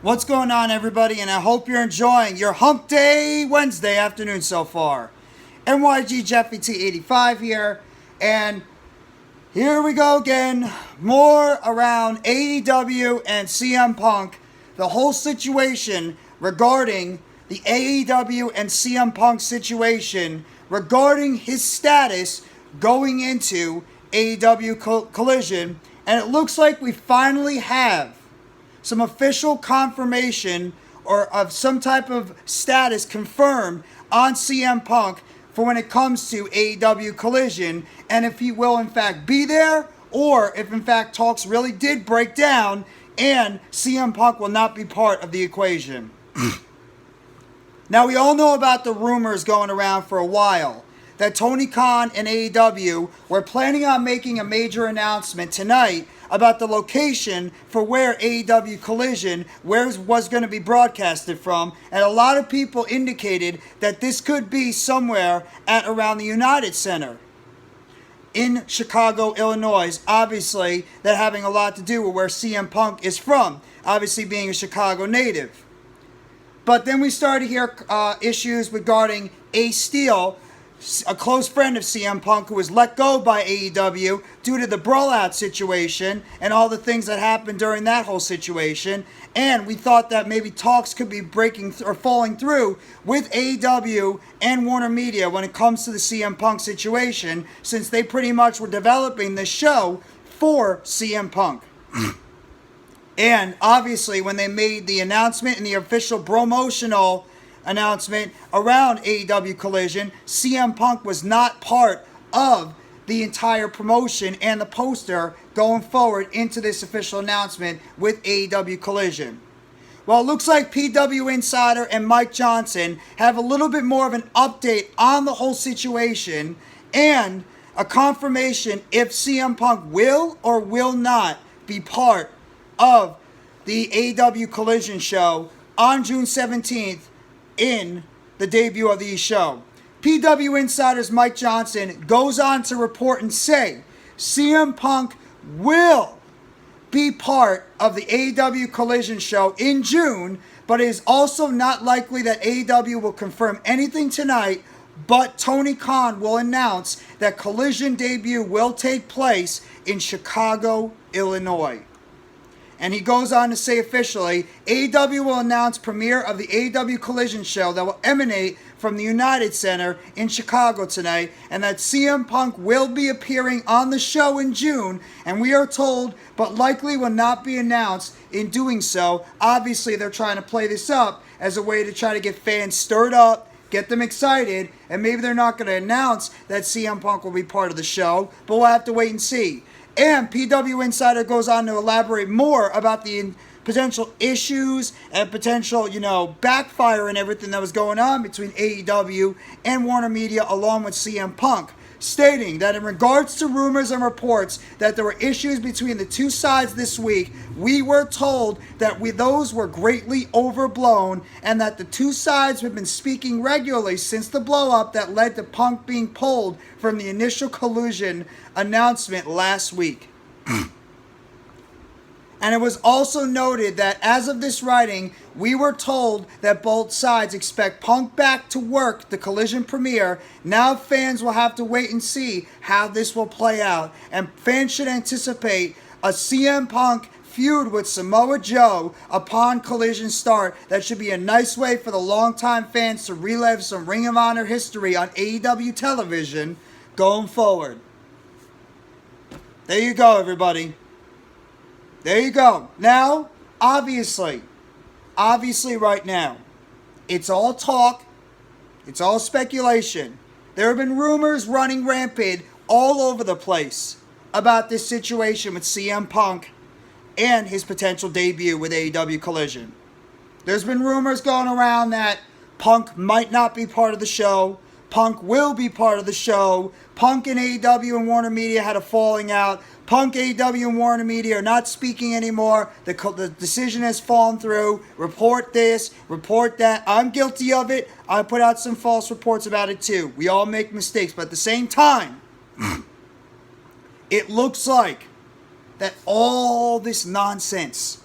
What's going on, everybody? And I hope you're enjoying your Hump Day Wednesday afternoon so far. NYG Jeffy T85 here, and here we go again. More around AEW and CM Punk. The whole situation regarding the AEW and CM Punk situation regarding his status going into AEW Collision. And it looks like we finally have some official confirmation or of some type of status confirmed on CM Punk for when it comes to AEW Collision, and if he will in fact be there, or if in fact talks really did break down and CM Punk will not be part of the equation. Now, we all know about the rumors going around for a while that Tony Khan and AEW were planning on making a major announcement tonight about the location for where AEW Collision was going to be broadcasted from, and a lot of people indicated that this could be somewhere at around the UnitedCenter in Chicago, Illinois. Obviously, that having a lot to do with where CM Punk is from, obviously being a Chicago native. But then we started to hear issues regarding Ace Steel, a close friend of CM Punk, who was let go by AEW due to the Brawl situation and all the things that happened during that whole situation. And we thought that maybe talks could be breaking or falling through with AEW and Warner Media when it comes to the CM Punk situation, since they pretty much were developing this show for CM Punk. And obviously, when they made the announcement and the official promotional announcement around AEW Collision, CM Punk was not part of the entire promotion and the poster going forward into this official announcement with AEW Collision. Well, it looks like PWInsider and Mike Johnson have a little bit more of an update on the whole situation and a confirmation if CM Punk will or will not be part of the AEW Collision show on June 17th in the debut of the show. PWInsider's Mike Johnson goes on to report and say CM Punk will be part of the AEW Collision show in June, but it is also not likely that AEW will confirm anything tonight, but Tony Khan will announce that Collision debut will take place in Chicago, Illinois. And he goes on to say officially, AEW will announce premiere of the AEW Collision show that will emanate from the UnitedCenter in Chicago tonight, and that CM Punk will be appearing on the show in June, and we are told, but likely will not be announced in doing so. Obviously, they're trying to play this up as a way to try to get fans stirred up, get them excited, and maybe they're not going to announce that CM Punk will be part of the show, but we'll have to wait and see. And PWInsider goes on to elaborate more about the potential issues and potential, backfire and everything that was going on between AEW and Warner Media along with CM Punk, stating that in regards to rumors and reports that there were issues between the two sides this week, we were told that those were greatly overblown and that the two sides have been speaking regularly since the blow-up that led to Punk being pulled from the initial Collision announcement last week. And it was also noted that as of this writing, we were told that both sides expect Punk back to work the Collision premiere. Now fans will have to wait and see how this will play out. And fans should anticipate a CM Punk feud with Samoa Joe upon Collision start. That should be a nice way for the longtime fans to relive some Ring of Honor history on AEW television going forward. There you go, everybody. There you go. Now, obviously right now, it's all talk, it's all speculation. There have been rumors running rampant all over the place about this situation with CM Punk and his potential debut with AEW Collision. There's been rumors going around that Punk might not be part of the show. Punk will be part of the show. Punk and AEW and Warner Media had a falling out. Punk, AEW, and Warner Media are not speaking anymore. The decision has fallen through. Report this, report that. I'm guilty of it. I put out some false reports about it too. We all make mistakes. But at the same time, it looks like that all this nonsense,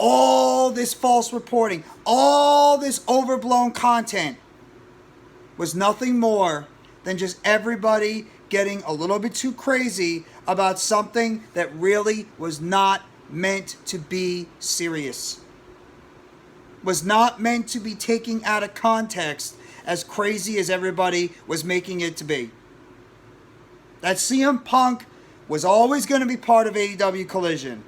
all this false reporting, all this overblown content was nothing more than just everybody getting a little bit too crazy about something that really was not meant to be serious. Was not meant to be taken out of context as crazy as everybody was making it to be. That CM Punk was always going to be part of AEW Collision.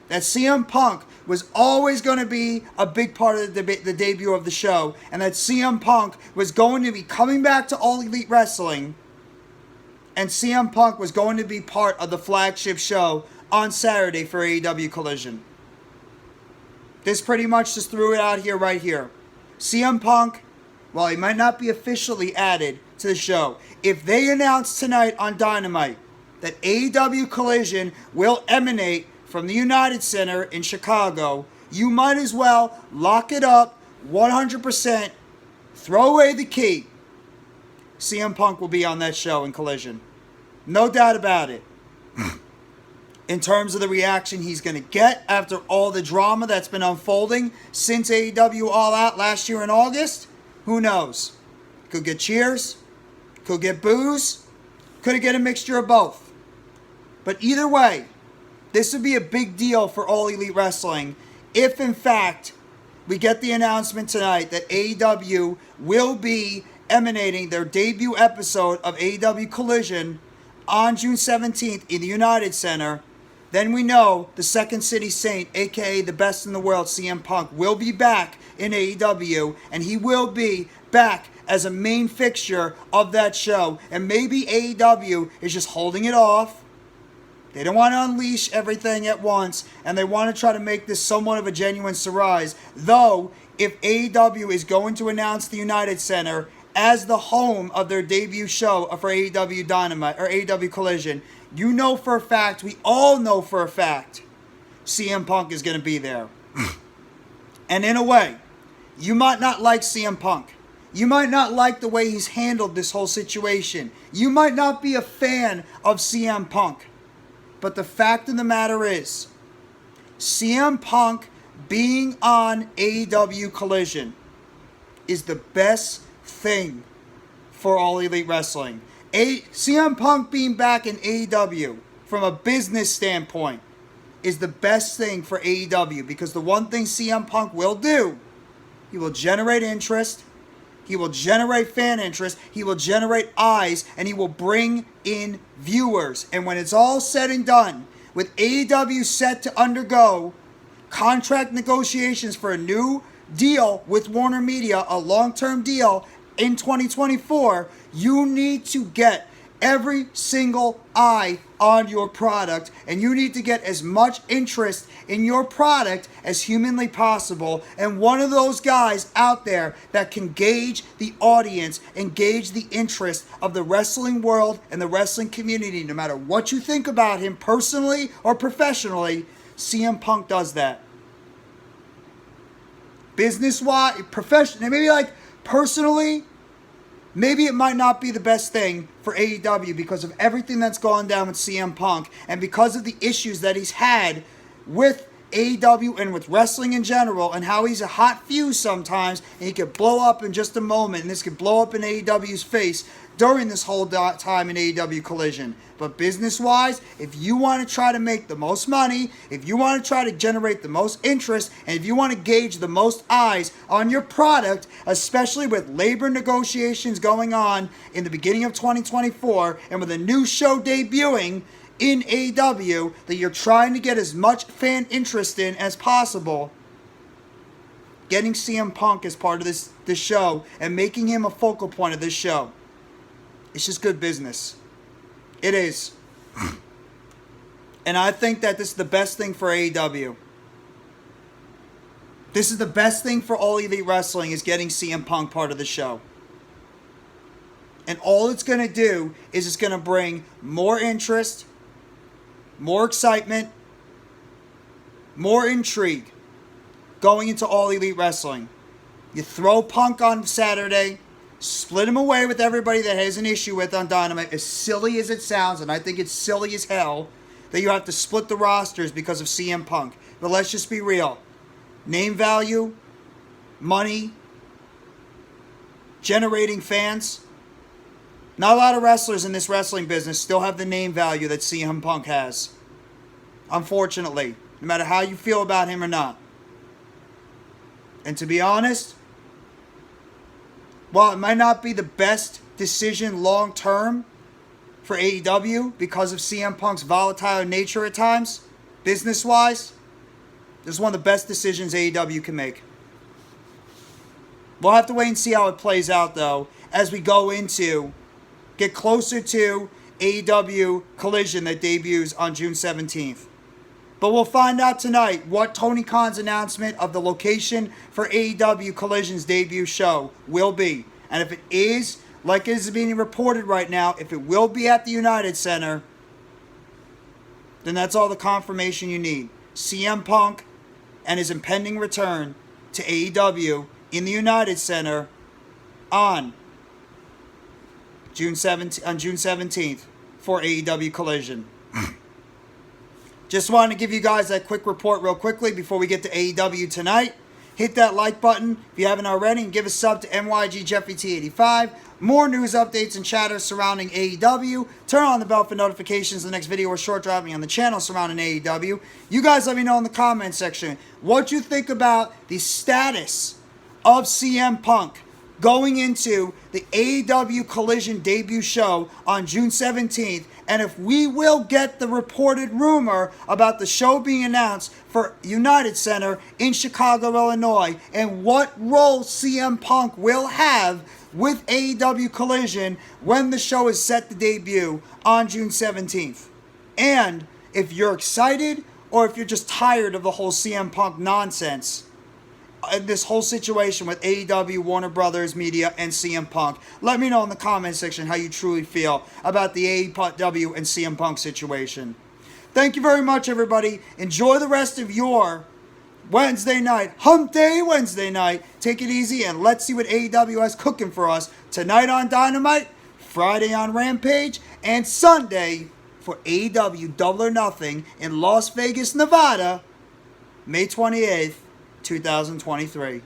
That CM Punk was always going to be a big part of the debut of the show. And that CM Punk was going to be coming back to All Elite Wrestling. And CM Punk was going to be part of the flagship show on Saturday for AEW Collision. This pretty much just threw it out here right here. CM Punk, while he might not be officially added to the show, if they announce tonight on Dynamite that AEW Collision will emanate from the UnitedCenter in Chicago, you might as well lock it up 100%, throw away the key. CM Punk will be on that show in Collision. No doubt about it. In terms of the reaction he's going to get after all the drama that's been unfolding since AEW All Out last year in August, who knows? Could get cheers, could get boos, could get a mixture of both. But either way, this would be a big deal for All Elite Wrestling if, in fact, we get the announcement tonight that AEW will be emanating their debut episode of AEW Collision on June 17th in the UnitedCenter. Then we know the Second City Saint, aka the best in the world, CM Punk, will be back in AEW, and he will be back as a main fixture of that show. And maybe AEW is just holding it off. They don't want to unleash everything at once, and they want to try to make this somewhat of a genuine surprise. Though, if AEW is going to announce the UnitedCenter as the home of their debut show for AEW Dynamite or AEW Collision, you know for a fact, we all know for a fact, CM Punk is going to be there. And in a way, you might not like CM Punk. You might not like the way he's handled this whole situation. You might not be a fan of CM Punk. But the fact of the matter is, CM Punk being on AEW Collision is the best thing for All Elite Wrestling. CM Punk being back in AEW from a business standpoint is the best thing for AEW, because the one thing CM Punk will do, he will generate interest, he will generate fan interest, he will generate eyes, and he will bring in viewers. And when it's all said and done, with AEW set to undergo contract negotiations for a new deal with Warner Media, a long-term deal in 2024, you need to get every single eye on your product, and you need to get as much interest in your product as humanly possible. And one of those guys out there that can gauge the audience and gauge the interest of the wrestling world and the wrestling community, no matter what you think about him personally or professionally, CM Punk does that. Business-wise, professionally, maybe like personally, maybe it might not be the best thing for AEW because of everything that's gone down with CM Punk and because of the issues that he's had with AEW and with wrestling in general, and how he's a hot fuse sometimes, and he could blow up in just a moment, and this could blow up in AEW's face during this whole time in AEW Collision. But business-wise, if you want to try to make the most money, if you want to try to generate the most interest, and if you want to gauge the most eyes on your product, especially with labor negotiations going on in the beginning of 2024, and with a new show debuting in AEW that you're trying to get as much fan interest in as possible, getting CM Punk as part of this show and making him a focal point of this show, it's just good business. It is. And I think that this is the best thing for AEW. This is the best thing for All Elite Wrestling, is getting CM Punk part of the show. And all it's going to do is it's going to bring more interest, more excitement, more intrigue going into All Elite Wrestling. You throw Punk on Saturday, split him away with everybody that has an issue with on Dynamite, as silly as it sounds, and I think it's silly as hell that you have to split the rosters because of CM Punk. But let's just be real. name value, money, generating fans. Not a lot of wrestlers in this wrestling business still have the name value that CM Punk has. Unfortunately, no matter how you feel about him or not. And to be honest, while it might not be the best decision long term for AEW because of CM Punk's volatile nature at times, business-wise, this is one of the best decisions AEW can make. We'll have to wait and see how it plays out, though, as we get closer to AEW Collision that debuts on June 17th. But we'll find out tonight what Tony Khan's announcement of the location for AEW Collision's debut show will be. And if it is, like it is being reported right now, if it will be at the UnitedCenter, then that's all the confirmation you need. CM Punk and his impending return to AEW in the UnitedCenter on June 17th for AEW Collision. Just wanted to give you guys that quick report real quickly before we get to AEW tonight. Hit that like button if you haven't already, and give a sub to MYGJeffyT85. More news updates and chatter surrounding AEW. Turn on the bell for notifications of the next video or short dropping on the channel surrounding AEW. You guys let me know in the comment section what you think about the status of CM Punk going into the AEW Collision debut show on June 17th, and if we will get the reported rumor about the show being announced for UnitedCenter in Chicago, Illinois, and what role CM Punk will have with AEW Collision when the show is set to debut on June 17th. And if you're excited or if you're just tired of the whole CM Punk nonsense, this whole situation with AEW, Warner Brothers Media, and CM Punk, let me know in the comment section how you truly feel about the AEW and CM Punk situation. Thank you very much, everybody. Enjoy the rest of your Wednesday night, Hump Day Wednesday night. Take it easy, and let's see what AEW has cooking for us tonight on Dynamite, Friday on Rampage, and Sunday for AEW Double or Nothing in Las Vegas, Nevada, May 28th, 2023.